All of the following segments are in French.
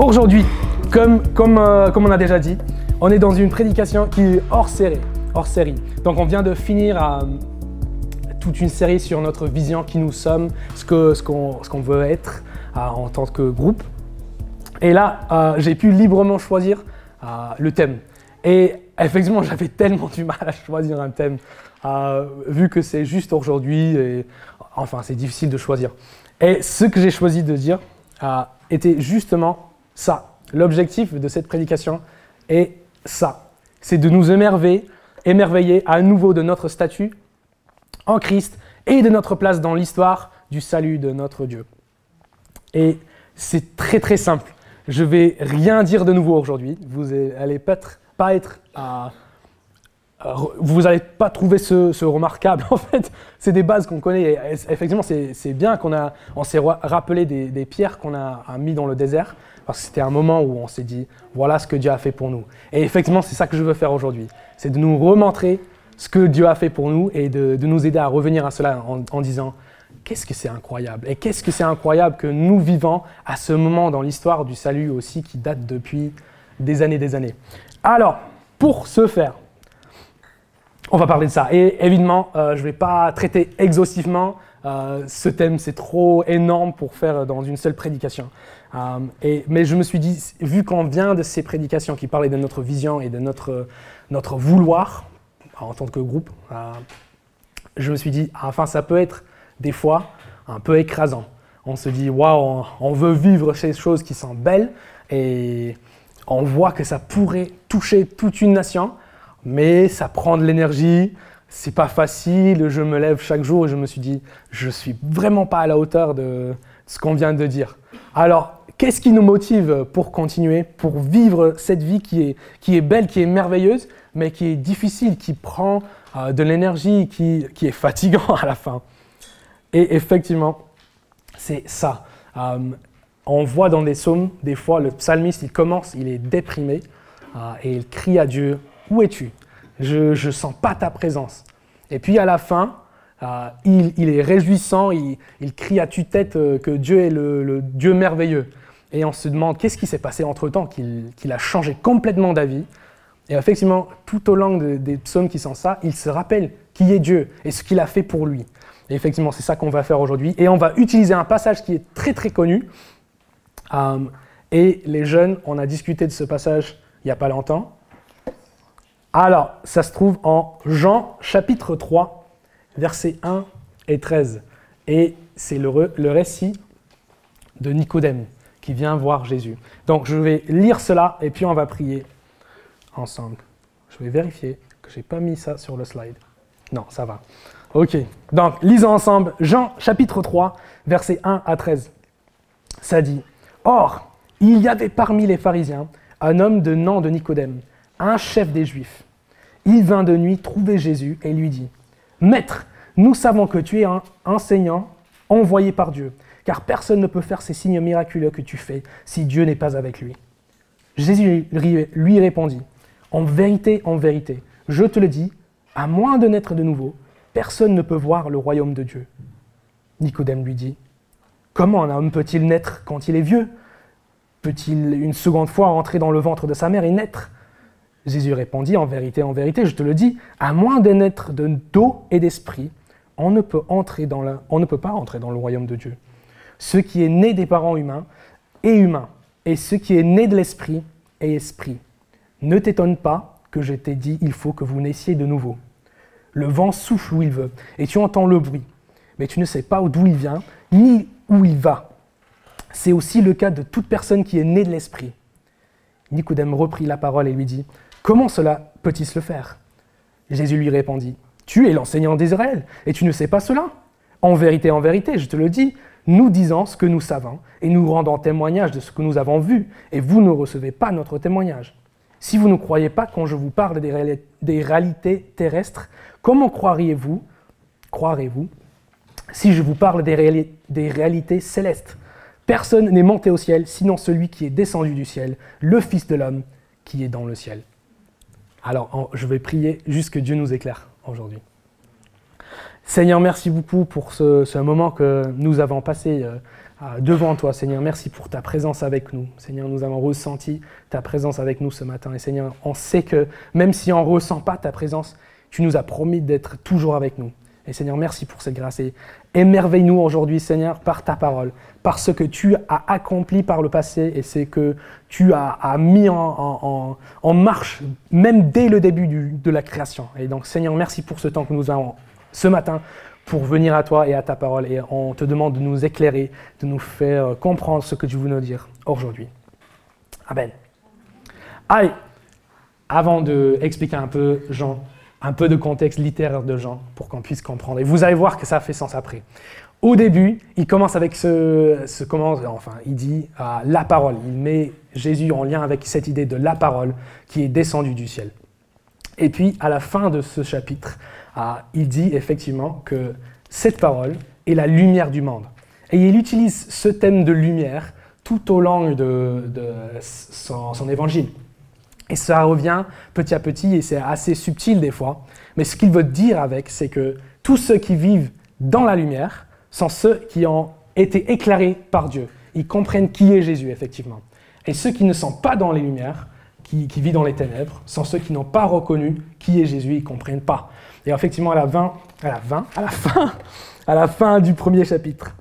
Aujourd'hui, comme on a déjà dit, on est dans une prédication qui est hors série. Donc on vient de finir toute une série sur notre vision, qui nous sommes, ce qu'on veut être en tant que groupe. Et là, j'ai pu librement choisir le thème. Et effectivement, j'avais tellement du mal à choisir un thème, vu que c'est juste aujourd'hui, et enfin, c'est difficile de choisir. Et ce que j'ai choisi de dire était justement ça. L'objectif de cette prédication est ça. C'est de nous émerveiller à nouveau de notre statut en Christ et de notre place dans l'histoire du salut de notre Dieu. Et c'est très très simple. Je vais rien dire de nouveau aujourd'hui. Vous n'allez pas trouver ce remarquable. En fait, c'est des bases qu'on connaît. Et effectivement, c'est bien on s'est rappelé des pierres qu'on a mis dans le désert, parce que c'était un moment où on s'est dit, voilà ce que Dieu a fait pour nous. Et effectivement, c'est ça que je veux faire aujourd'hui. C'est de nous remontrer ce que Dieu a fait pour nous et de nous aider à revenir à cela en disant, qu'est-ce que c'est incroyable. Et qu'est-ce que c'est incroyable que nous vivons à ce moment dans l'histoire du salut aussi, qui date depuis des années. Alors, pour ce faire, on va parler de ça. Et évidemment, je ne vais pas traiter exhaustivement ce thème, c'est trop énorme pour faire dans une seule prédication. Mais je me suis dit, vu qu'on vient de ces prédications qui parlaient de notre vision et de notre vouloir en tant que groupe, je me suis dit, enfin, ça peut être des fois un peu écrasant. On se dit, waouh, on veut vivre ces choses qui sont belles et on voit que ça pourrait toucher toute une nation, mais ça prend de l'énergie, c'est pas facile. Je me lève chaque jour et je me suis dit, je suis vraiment pas à la hauteur de ce qu'on vient de dire. Alors, qu'est-ce qui nous motive pour continuer, pour vivre cette vie qui est belle, qui est merveilleuse, mais qui est difficile, qui prend de l'énergie, qui est fatigant à la fin? Et effectivement, c'est ça. On voit dans les psaumes, des fois, le psalmiste, il est déprimé et il crie à Dieu, « Où es-tu ? Je ne sens pas ta présence. » Et puis à la fin, il est réjouissant, il crie à tue-tête que Dieu est le Dieu merveilleux. Et on se demande qu'est-ce qui s'est passé entre-temps, qu'il a changé complètement d'avis. Et effectivement, tout au long des psaumes qui sont ça, il se rappelle qui est Dieu et ce qu'il a fait pour lui. Et effectivement, c'est ça qu'on va faire aujourd'hui. Et on va utiliser un passage qui est très très connu. Et les jeunes, on a discuté de ce passage il n'y a pas longtemps. Alors, ça se trouve en Jean chapitre 3, versets 1 et 13. Et c'est le récit de Nicodème qui vient voir Jésus. Donc, je vais lire cela et puis on va prier ensemble. Je vais vérifier que je n'ai pas mis ça sur le slide. Non, ça va. Ok, donc lisons ensemble Jean chapitre 3, versets 1 à 13. Ça dit, « Or, il y avait parmi les pharisiens un homme de nom de Nicodème, un chef des Juifs. Il vint de nuit trouver Jésus et lui dit, « Maître, nous savons que tu es un enseignant envoyé par Dieu, car personne ne peut faire ces signes miraculeux que tu fais si Dieu n'est pas avec lui. » Jésus lui répondit, « En vérité, je te le dis, à moins de naître de nouveau, personne ne peut voir le royaume de Dieu. » Nicodème lui dit, « Comment un homme peut-il naître quand il est vieux? Peut-il une seconde fois entrer dans le ventre de sa mère et naître? » Jésus répondit, en vérité, je te le dis, à moins de naître d'eau et d'esprit, on ne peut pas entrer dans le royaume de Dieu. Ce qui est né des parents humains est humain, et ce qui est né de l'esprit est esprit. Ne t'étonne pas que je t'ai dit, il faut que vous naissiez de nouveau. Le vent souffle où il veut, et tu entends le bruit, mais tu ne sais pas d'où il vient, ni où il va. C'est aussi le cas de toute personne qui est née de l'esprit. Nicodème reprit la parole et lui dit, « Comment cela peut-il se faire ?» Jésus lui répondit, « Tu es l'enseignant d'Israël, et tu ne sais pas cela. En vérité, je te le dis, nous disons ce que nous savons, et nous rendons témoignage de ce que nous avons vu, et vous ne recevez pas notre témoignage. Si vous ne croyez pas quand je vous parle des réalités terrestres, comment croirez-vous si je vous parle des réalités célestes? Personne n'est monté au ciel, sinon celui qui est descendu du ciel, le Fils de l'homme qui est dans le ciel. » Alors, je vais prier juste que Dieu nous éclaire aujourd'hui. Seigneur, merci beaucoup pour ce moment que nous avons passé devant toi, Seigneur. Merci pour ta présence avec nous. Seigneur, nous avons ressenti ta présence avec nous ce matin. Et Seigneur, on sait que même si on ne ressent pas ta présence, tu nous as promis d'être toujours avec nous. Et Seigneur, merci pour cette grâce. Et émerveille-nous aujourd'hui, Seigneur, par ta parole, par ce que tu as accompli par le passé et c'est que tu as mis en marche, même dès le début de la création. Et donc, Seigneur, merci pour ce temps que nous avons ce matin pour venir à toi et à ta parole. Et on te demande de nous éclairer, de nous faire comprendre ce que tu veux nous dire aujourd'hui. Amen. Allez, avant d'expliquer un peu Jean, un peu de contexte littéraire de Jean pour qu'on puisse comprendre. Et vous allez voir que ça fait sens après. Au début, il commence avec il dit la parole. Il met Jésus en lien avec cette idée de la parole qui est descendue du ciel. Et puis, à la fin de ce chapitre, il dit effectivement que cette parole est la lumière du monde. Et il utilise ce thème de lumière tout au long de son évangile. Et ça revient petit à petit, et c'est assez subtil des fois. Mais ce qu'il veut dire avec, c'est que tous ceux qui vivent dans la lumière sont ceux qui ont été éclairés par Dieu. Ils comprennent qui est Jésus, effectivement. Et ceux qui ne sont pas dans les lumières, qui vivent dans les ténèbres, sont ceux qui n'ont pas reconnu qui est Jésus, ils ne comprennent pas. Et effectivement, à la fin du premier chapitre,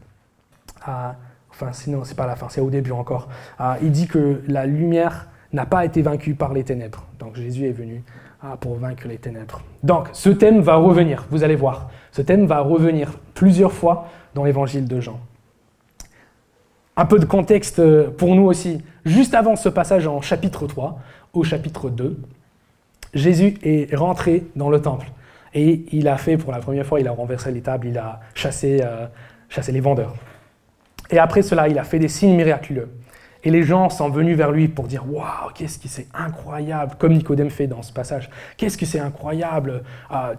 sinon, c'est pas à la fin, c'est au début encore, il dit que la lumière n'a pas été vaincu par les ténèbres. Donc Jésus est venu pour vaincre les ténèbres. Donc ce thème va revenir, vous allez voir. Ce thème va revenir plusieurs fois dans l'évangile de Jean. Un peu de contexte pour nous aussi. Juste avant ce passage en chapitre 3, au chapitre 2, Jésus est rentré dans le temple. Et il a fait, pour la première fois, il a renversé les tables, il a chassé les vendeurs. Et après cela, il a fait des signes miraculeux. Et les gens sont venus vers lui pour dire « Waouh, qu'est-ce que c'est incroyable !» Comme Nicodème fait dans ce passage. « Qu'est-ce que c'est incroyable,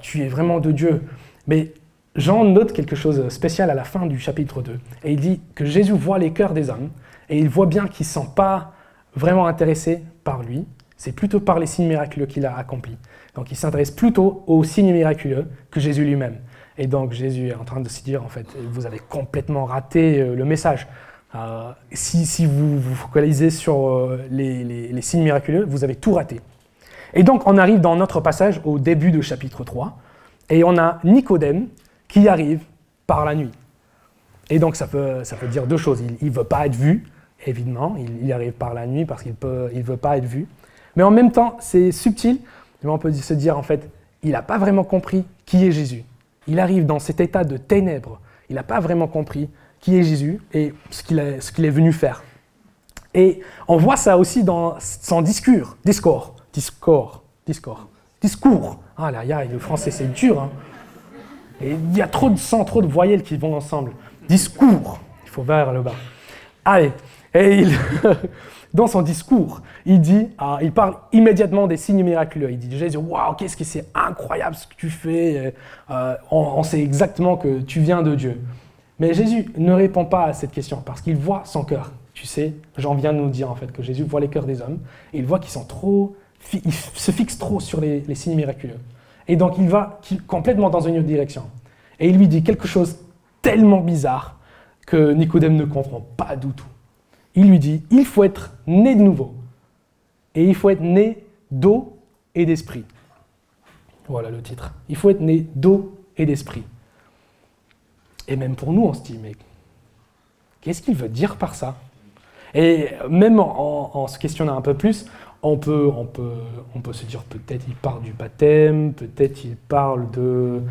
tu es vraiment de Dieu !» Mais Jean note quelque chose de spécial à la fin du chapitre 2. Et il dit que Jésus voit les cœurs des hommes et il voit bien qu'ils ne sont pas vraiment intéressés par lui. C'est plutôt par les signes miraculeux qu'il a accomplis. Donc il s'intéresse plutôt aux signes miraculeux que Jésus lui-même. Et donc Jésus est en train de se dire « En fait, vous avez complètement raté le message. » Si vous vous focalisez sur les signes miraculeux, vous avez tout raté. Et donc, on arrive dans notre passage au début du chapitre 3, et on a Nicodème qui arrive par la nuit. Et donc, ça peut dire deux choses. Il ne veut pas être vu, évidemment. Il arrive par la nuit parce qu'il ne veut pas être vu. Mais en même temps, c'est subtil. On peut se dire, en fait, il n'a pas vraiment compris qui est Jésus. Il arrive dans cet état de ténèbres. Il n'a pas vraiment compris qui est Jésus et ce qu'il est venu faire. Et on voit ça aussi dans son discours. Ah là, le français c'est dur. Hein. Et il y a trop de voyelles qui vont ensemble. Discours, il faut vers le bas. Allez, et dans son discours, il parle immédiatement des signes miraculeux. Il dit Jésus, waouh, qu'est-ce que c'est incroyable ce que tu fais. On sait exactement que tu viens de Dieu. Mais Jésus ne répond pas à cette question parce qu'il voit son cœur. Tu sais, Jean vient de nous dire en fait que Jésus voit les cœurs des hommes et il voit qu'ils sont ils se fixent trop sur les signes miraculeux. Et donc il va complètement dans une autre direction. Et il lui dit quelque chose tellement bizarre que Nicodème ne comprend pas du tout. Il lui dit, il faut être né de nouveau. Et il faut être né d'eau et d'esprit. Voilà le titre. Il faut être né d'eau et d'esprit. Et même pour nous, on se dit, mais qu'est-ce qu'il veut dire par ça? Et même en se questionnant un peu plus, on peut se dire peut-être il parle du baptême, peut-être il parle de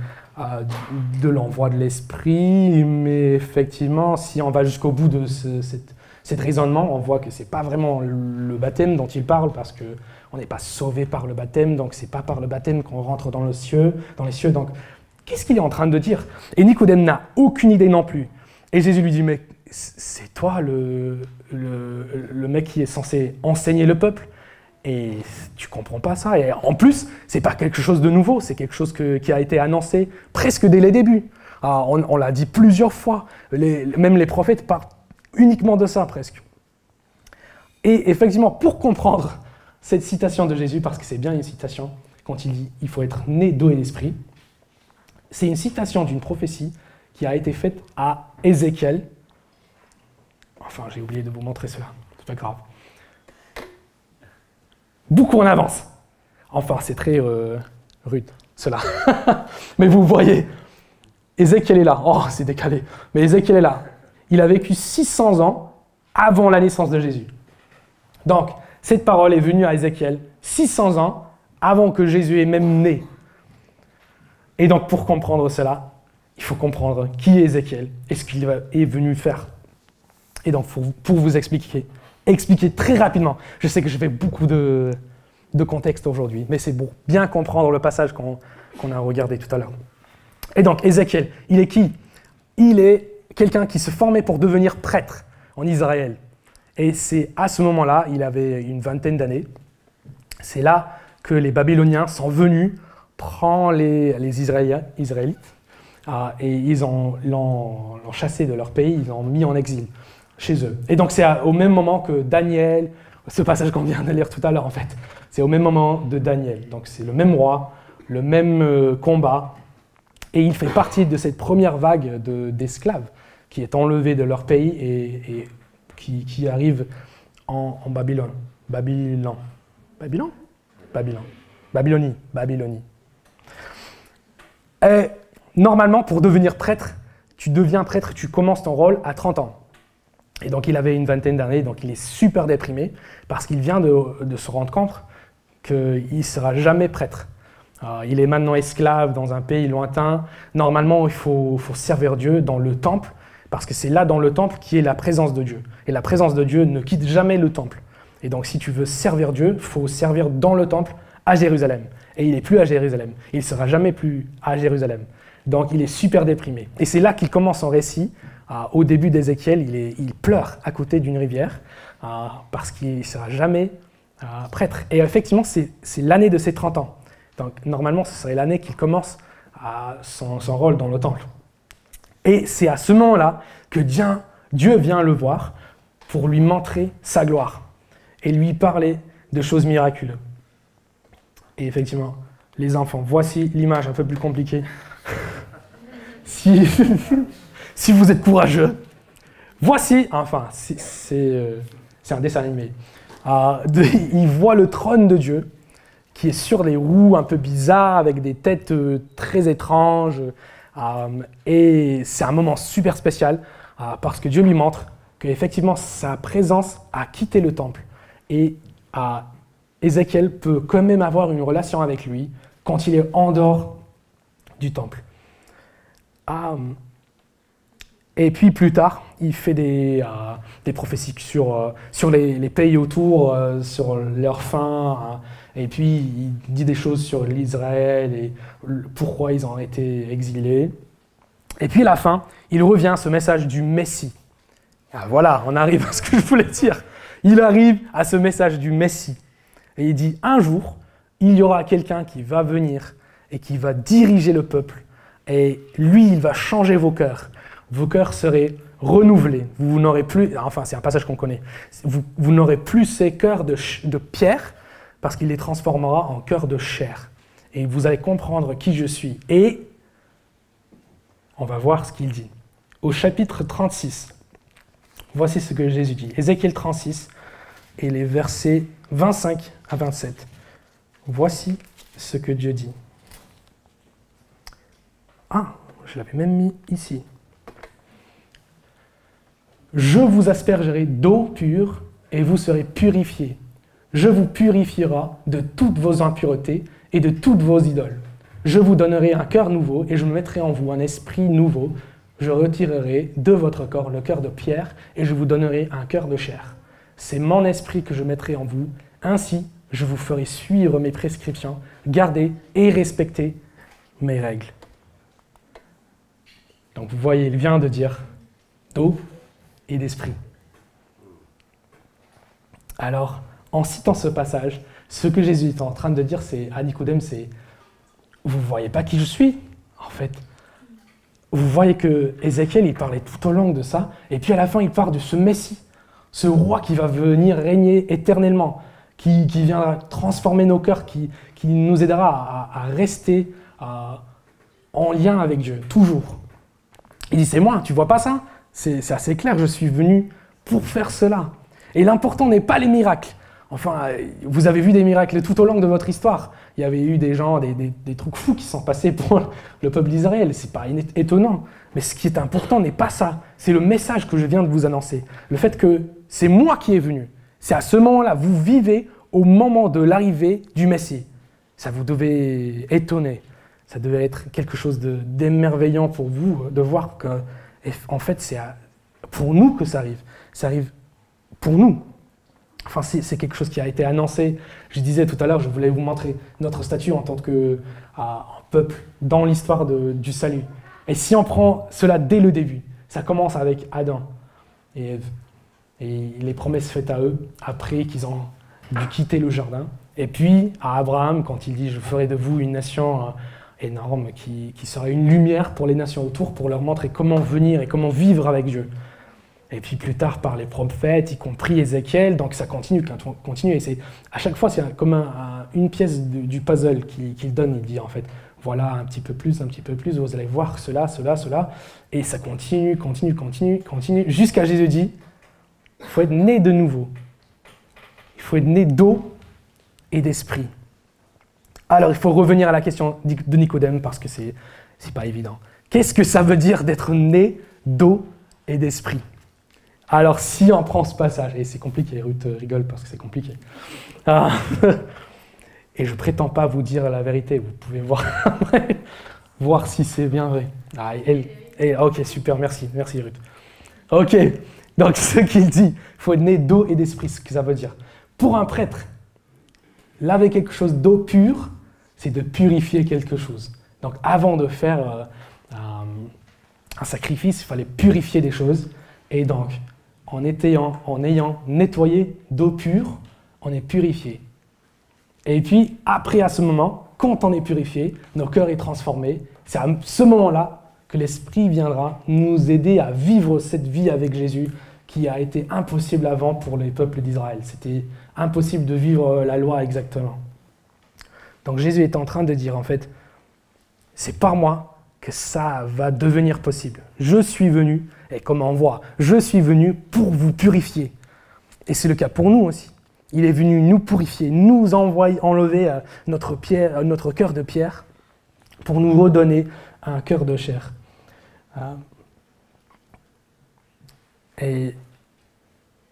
l'envoi de l'esprit, mais effectivement, si on va jusqu'au bout de cet raisonnement, on voit que ce n'est pas vraiment le baptême dont il parle, parce qu'on n'est pas sauvé par le baptême, donc ce n'est pas par le baptême qu'on rentre dans les cieux. Donc, qu'est-ce qu'il est en train de dire? Et Nicodème n'a aucune idée non plus. Et Jésus lui dit, mais c'est toi le mec qui est censé enseigner le peuple et tu comprends pas ça. Et en plus, c'est pas quelque chose de nouveau, c'est quelque chose qui a été annoncé presque dès les débuts. On l'a dit plusieurs fois, même les prophètes parlent uniquement de ça presque. Et effectivement, pour comprendre cette citation de Jésus, parce que c'est bien une citation, quand il dit « il faut être né d'eau et d'esprit », c'est une citation d'une prophétie qui a été faite à Ézéchiel Enfin, j'ai oublié de vous montrer cela, c'est pas grave. Beaucoup on avance. Enfin, c'est très rude, cela. Mais vous voyez, Ézéchiel est là. Oh, c'est décalé. Mais Ézéchiel est là. Il a vécu 600 ans avant la naissance de Jésus. Donc, cette parole est venue à Ézéchiel 600 ans avant que Jésus ait même né. Et donc, pour comprendre cela, il faut comprendre qui est Ézéchiel et ce qu'il est venu faire. Et donc, pour vous expliquer très rapidement, je sais que je fais beaucoup de contexte aujourd'hui, mais c'est pour bien comprendre le passage qu'on a regardé tout à l'heure. Et donc, Ézéchiel, il est qui? Il est quelqu'un qui se formait pour devenir prêtre en Israël. Et c'est à ce moment-là, il avait une vingtaine d'années, c'est là que les Babyloniens sont venus prendre les Israélites et ils l'ont chassé de leur pays, ils l'ont mis en exil chez eux. Et donc c'est au même moment que Daniel, ce passage qu'on vient de lire tout à l'heure en fait, c'est au même moment de Daniel. Donc c'est le même roi, le même combat, et il fait partie de cette première vague d'esclaves qui est enlevée de leur pays et qui arrive en Babylone. Babylonie. Et normalement, pour devenir prêtre, tu deviens prêtre, tu commences ton rôle à 30 ans. Et donc, il avait une vingtaine d'années, donc il est super déprimé parce qu'il vient de se rendre compte qu'il ne sera jamais prêtre. Il est maintenant esclave dans un pays lointain. Normalement, il faut servir Dieu dans le temple parce que c'est là, dans le temple, qui est la présence de Dieu. Et la présence de Dieu ne quitte jamais le temple. Et donc, si tu veux servir Dieu, il faut servir dans le temple à Jérusalem. Et il n'est plus à Jérusalem. Il ne sera jamais plus à Jérusalem. Donc, il est super déprimé. Et c'est là qu'il commence son récit. Au début d'Ézéchiel, il pleure à côté d'une rivière parce qu'il ne sera jamais prêtre. Et effectivement, c'est l'année de ses 30 ans. Donc, normalement, ce serait l'année qu'il commence son rôle dans le temple. Et c'est à ce moment-là que Dieu vient le voir pour lui montrer sa gloire et lui parler de choses miraculeuses. Et effectivement, les enfants, voici l'image un peu plus compliquée. Si vous êtes courageux, voici, enfin, c'est un dessin animé. Il voit le trône de Dieu qui est sur des roues un peu bizarres avec des têtes très étranges. Et c'est un moment super spécial parce que Dieu lui montre qu'effectivement sa présence a quitté le temple et Ézéchiel peut quand même avoir une relation avec lui quand il est en dehors du temple. Et puis plus tard, il fait des prophéties sur les pays autour, sur leur fin, et puis il dit des choses sur l'Israël et pourquoi ils ont été exilés. Et puis à la fin, il revient à ce message du Messie. Voilà, on arrive à ce que je voulais dire. Il arrive à ce message du Messie. Et il dit, un jour, il y aura quelqu'un qui va venir et qui va diriger le peuple. Et lui, il va changer vos cœurs. Vos cœurs seraient renouvelés. Vous n'aurez plus, enfin c'est un passage qu'on connaît, vous n'aurez plus ces cœurs de pierre parce qu'il les transformera en cœurs de chair. Et vous allez comprendre qui je suis. Et on va voir ce qu'il dit. Au chapitre 36, voici ce que Jésus dit. Ézéchiel 36 et les versets 25 à 27. Voici ce que Dieu dit. Je l'avais même mis ici. Je vous aspergerai d'eau pure et vous serez purifiés. Je vous purifierai de toutes vos impuretés et de toutes vos idoles. Je vous donnerai un cœur nouveau et je mettrai en vous un esprit nouveau. Je retirerai de votre corps le cœur de pierre et je vous donnerai un cœur de chair. C'est mon esprit que je mettrai en vous. Ainsi, je vous ferai suivre mes prescriptions, garder et respecter mes règles. Donc vous voyez, il vient de dire d'eau et d'esprit. Alors, en citant ce passage, ce que Jésus est en train de dire à Nicodème, c'est « Vous ne voyez pas qui je suis ?» En fait, vous voyez que Ézéchiel, il parlait tout au long de ça, et puis à la fin, il parle de ce Messie, ce roi qui va venir régner éternellement, qui viendra transformer nos cœurs, qui nous aidera à rester en lien avec Dieu, toujours. Il dit « C'est moi, tu ne vois pas ça ? C'est assez clair, je suis venu pour faire cela. Et l'important n'est pas les miracles. Enfin, vous avez vu des miracles tout au long de votre histoire. Il y avait eu des gens, des trucs fous qui sont passés pour le peuple d'Israël. C'est pas étonnant. Mais ce qui est important n'est pas ça. C'est le message que je viens de vous annoncer. Le fait que c'est moi qui est venu. C'est à ce moment-là, vous vivez au moment de l'arrivée du Messie. Ça vous devait étonner. Ça devait être quelque chose d'émerveillant pour vous de voir que, en fait, c'est pour nous que ça arrive. Ça arrive pour nous. Enfin, c'est quelque chose qui a été annoncé. Je disais tout à l'heure, je voulais vous montrer notre statut en tant que peuple dans l'histoire du salut. Et si on prend cela dès le début, ça commence avec Adam et Ève. Et les promesses faites à eux après qu'ils ont dû quitter le jardin. Et puis à Abraham, quand il dit « Je ferai de vous une nation énorme qui sera une lumière pour les nations autour, pour leur montrer comment venir et comment vivre avec Dieu. » Et puis plus tard par les prophètes, y compris Ézéchiel, donc ça continue. Et à chaque fois, c'est comme une pièce du puzzle qu'il donne. Il dit en fait, voilà un petit peu plus, vous allez voir cela. Et ça continue, jusqu'à Jésus dit, il faut être né de nouveau. Il faut être né d'eau et d'esprit. Alors il faut revenir à la question de Nicodème parce que c'est pas évident. Qu'est-ce que ça veut dire d'être né d'eau et d'esprit ? Alors, si on prend ce passage, et c'est compliqué, Ruth rigole parce que c'est compliqué, et je ne prétends pas vous dire la vérité, vous pouvez voir si c'est bien vrai. Ok, super, merci Ruth. Ok, donc ce qu'il dit, il faut être né d'eau et d'esprit, ce que ça veut dire. Pour un prêtre, laver quelque chose d'eau pure, c'est de purifier quelque chose. Donc avant de faire un sacrifice, il fallait purifier des choses, et donc en ayant nettoyé d'eau pure, on est purifié. Et puis, après, à ce moment, quand on est purifié, nos cœurs est transformés. C'est à ce moment-là que l'Esprit viendra nous aider à vivre cette vie avec Jésus qui a été impossible avant pour les peuples d'Israël. C'était impossible de vivre la loi exactement. Donc Jésus est en train de dire, en fait, c'est par moi que ça va devenir possible. Je suis venu, et comme on voit, je suis venu pour vous purifier. Et c'est le cas pour nous aussi. Il est venu nous purifier, nous enlever notre cœur de pierre pour nous redonner un cœur de chair. Et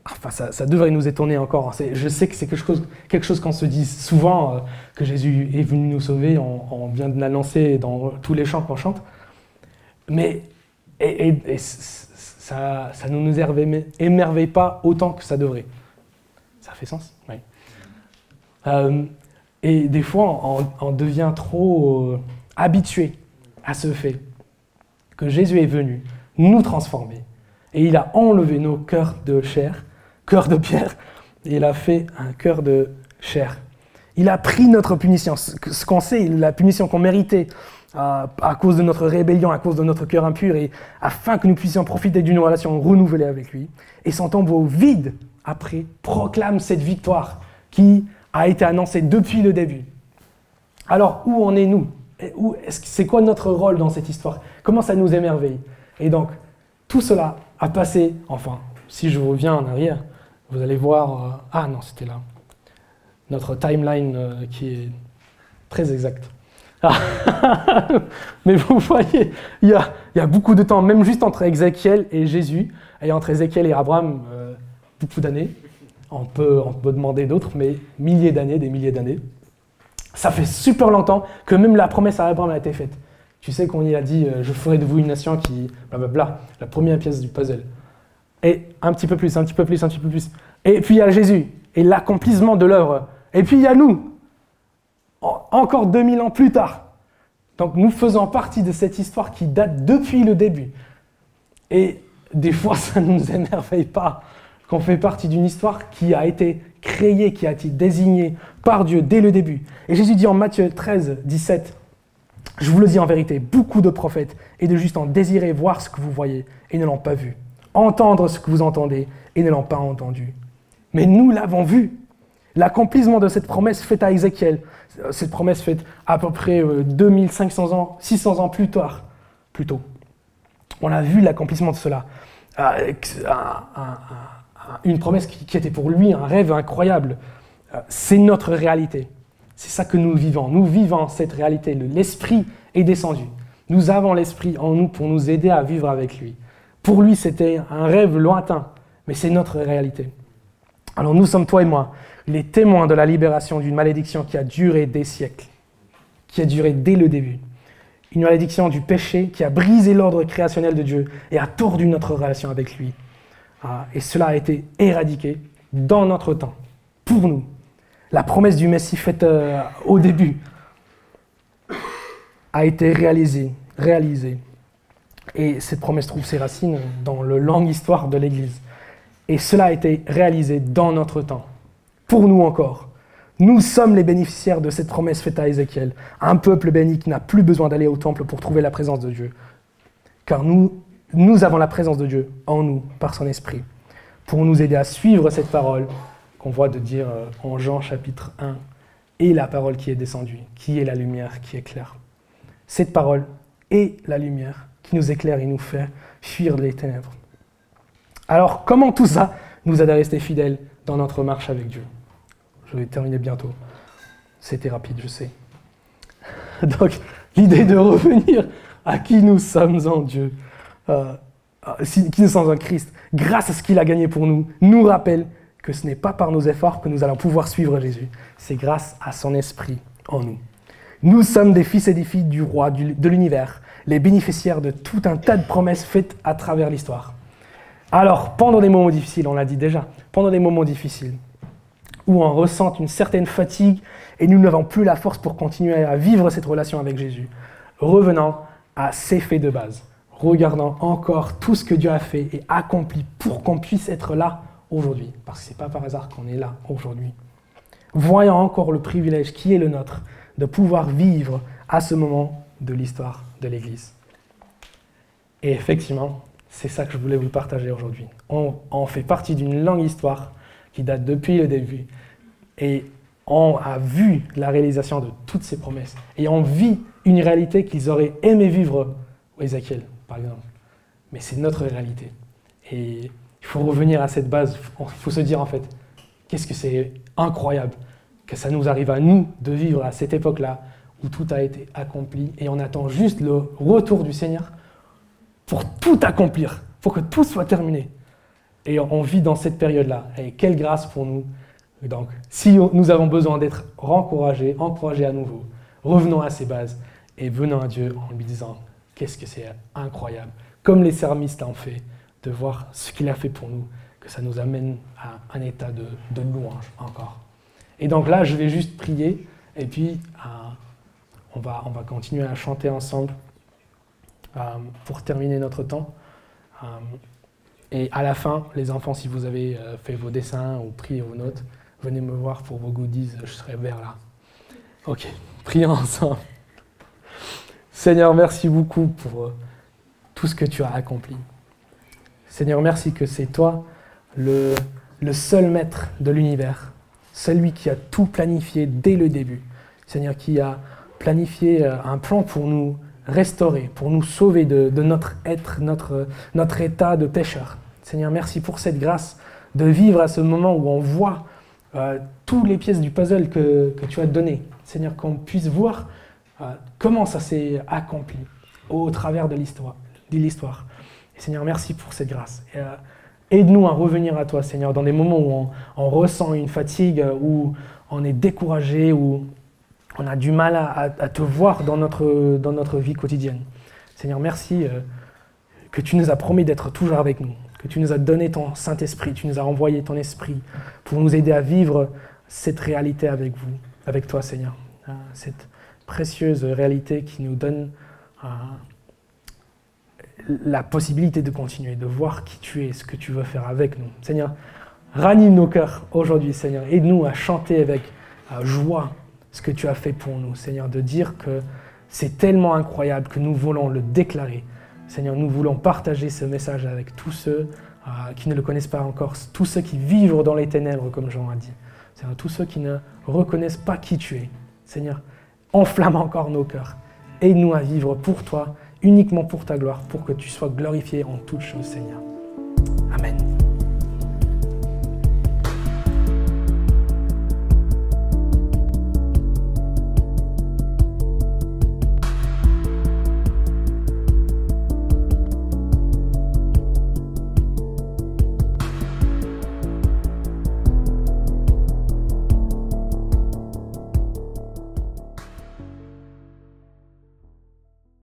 enfin, ça devrait nous étonner encore. Je sais que c'est quelque chose qu'on se dit souvent, que Jésus est venu nous sauver, on vient de l'annoncer dans tous les chants qu'on chante. Mais ça ne nous émerveille pas autant que ça devrait. Ça fait sens ? Oui. Et des fois, on devient trop habitué à ce fait que Jésus est venu nous transformer. Et il a enlevé nos cœurs de chair, cœur de pierre, et il a fait un cœur de chair. Il a pris notre punition, ce qu'on sait, la punition qu'on méritait à cause de notre rébellion, à cause de notre cœur impur, et afin que nous puissions profiter d'une relation renouvelée avec lui. Et son tombeau vide, après, proclame cette victoire qui a été annoncée depuis le début. Alors, où en est nous ? C'est quoi notre rôle dans cette histoire ? Comment ça nous émerveille ? Et donc, tout cela a passé, enfin, si je reviens en arrière, vous allez voir, non, c'était là, notre timeline qui est très exacte. Mais vous voyez, il y a beaucoup de temps, même juste entre Ézéchiel et Jésus, et entre Ézéchiel et Abraham, beaucoup d'années. On peut demander d'autres, mais des milliers d'années. Ça fait super longtemps que même la promesse à Abraham a été faite. Tu sais qu'on y a dit « Je ferai de vous une nation qui... » blablabla, la première pièce du puzzle. Et un petit peu plus. Et puis il y a Jésus, et l'accomplissement de l'œuvre. Et puis il y a nous, encore 2000 ans plus tard. Donc nous faisons partie de cette histoire qui date depuis le début. Et des fois, ça ne nous émerveille pas qu'on fait partie d'une histoire qui a été créée, qui a été désignée par Dieu dès le début. Et Jésus dit en Matthieu 13, 17, « Je vous le dis en vérité, beaucoup de prophètes et de justes ont désiré voir ce que vous voyez et ne l'ont pas vu, entendre ce que vous entendez et ne l'ont pas entendu. Mais nous l'avons vu. » L'accomplissement de cette promesse faite à Ézéchiel, cette promesse faite à peu près 2500 ans, 600 ans plus tôt. On a vu l'accomplissement de cela. une promesse qui était pour lui un rêve incroyable. C'est notre réalité. C'est ça que nous vivons. Nous vivons cette réalité. L'Esprit est descendu. Nous avons l'Esprit en nous pour nous aider à vivre avec lui. Pour lui, c'était un rêve lointain, mais c'est notre réalité. Alors nous sommes, toi et moi, les témoins de la libération d'une malédiction qui a duré des siècles, qui a duré dès le début. Une malédiction du péché qui a brisé l'ordre créationnel de Dieu et a tordu notre relation avec lui. Et cela a été éradiqué dans notre temps, pour nous. La promesse du Messie faite au début a été réalisée. Et cette promesse trouve ses racines dans la longue histoire de l'Église. Et cela a été réalisé dans notre temps, pour nous encore. Nous sommes les bénéficiaires de cette promesse faite à Ézéchiel, un peuple béni qui n'a plus besoin d'aller au temple pour trouver la présence de Dieu. Car nous avons la présence de Dieu en nous, par son Esprit, pour nous aider à suivre cette parole qu'on voit de dire en Jean chapitre 1, et la parole qui est descendue, qui est la lumière, qui éclaire. Cette parole est la lumière qui nous éclaire et nous fait fuir les ténèbres. Alors, comment tout ça nous aide à rester fidèles dans notre marche avec Dieu? Je vais terminer bientôt. C'était rapide, je sais. Donc, l'idée de revenir à qui nous sommes en Dieu, qui nous sommes en Christ, grâce à ce qu'il a gagné pour nous, nous rappelle que ce n'est pas par nos efforts que nous allons pouvoir suivre Jésus. C'est grâce à son Esprit en nous. Nous sommes des fils et des filles du roi de l'univers, les bénéficiaires de tout un tas de promesses faites à travers l'histoire. Alors, pendant des moments difficiles, on l'a dit déjà, pendant des moments difficiles, où on ressent une certaine fatigue et nous n'avons plus la force pour continuer à vivre cette relation avec Jésus, revenons à ces faits de base. Regardons encore tout ce que Dieu a fait et accompli pour qu'on puisse être là aujourd'hui, parce que ce n'est pas par hasard qu'on est là aujourd'hui. Voyons encore le privilège qui est le nôtre de pouvoir vivre à ce moment de l'histoire de l'Église. Et effectivement, c'est ça que je voulais vous partager aujourd'hui. On fait partie d'une longue histoire qui date depuis le début. Et on a vu la réalisation de toutes ces promesses. Et on vit une réalité qu'ils auraient aimé vivre, Ézéchiel, par exemple. Mais c'est notre réalité. Et il faut revenir à cette base. Il faut se dire, en fait, qu'est-ce que c'est incroyable que ça nous arrive à nous de vivre à cette époque-là où tout a été accompli. Et on attend juste le retour du Seigneur pour tout accomplir, pour que tout soit terminé. Et on vit dans cette période-là. Et quelle grâce pour nous. Donc, si nous avons besoin d'être encouragés à nouveau, revenons à ces bases et venons à Dieu en lui disant qu'est-ce que c'est incroyable. Comme les psalmistes l'ont fait, de voir ce qu'il a fait pour nous, que ça nous amène à un état de louange encore. Et donc là, je vais juste prier et puis on va continuer à chanter ensemble pour terminer notre temps. Et à la fin, les enfants, si vous avez fait vos dessins ou pris vos notes, venez me voir pour vos goodies, je serai vers là. Ok, prions ensemble. Seigneur, merci beaucoup pour tout ce que tu as accompli. Seigneur, merci que c'est toi le seul maître de l'univers, celui qui a tout planifié dès le début. Seigneur, qui a planifié un plan pour nous restaurer, pour nous sauver de notre être, notre état de pécheur. Seigneur, merci pour cette grâce de vivre à ce moment où on voit toutes les pièces du puzzle que tu as données. Seigneur, qu'on puisse voir comment ça s'est accompli au travers de l'histoire. Et Seigneur, merci pour cette grâce. Aide-nous à revenir à toi, Seigneur, dans des moments où on ressent une fatigue, où on est découragé, où on a du mal à te voir dans notre vie quotidienne. Seigneur, merci que tu nous as promis d'être toujours avec nous, que tu nous as donné ton Saint-Esprit, tu nous as envoyé ton Esprit pour nous aider à vivre cette réalité avec toi, Seigneur. Cette précieuse réalité qui nous donne la possibilité de continuer, de voir qui tu es, ce que tu veux faire avec nous. Seigneur, ranime nos cœurs aujourd'hui, Seigneur. Aide-nous à chanter avec joie ce que tu as fait pour nous, Seigneur, de dire que c'est tellement incroyable que nous voulons le déclarer. Seigneur, nous voulons partager ce message avec tous ceux qui ne le connaissent pas encore, tous ceux qui vivent dans les ténèbres, comme Jean a dit. Seigneur, tous ceux qui ne reconnaissent pas qui tu es. Seigneur, enflamme encore nos cœurs. Aide-nous à vivre pour toi, uniquement pour ta gloire, pour que tu sois glorifié en toutes choses, Seigneur. Amen.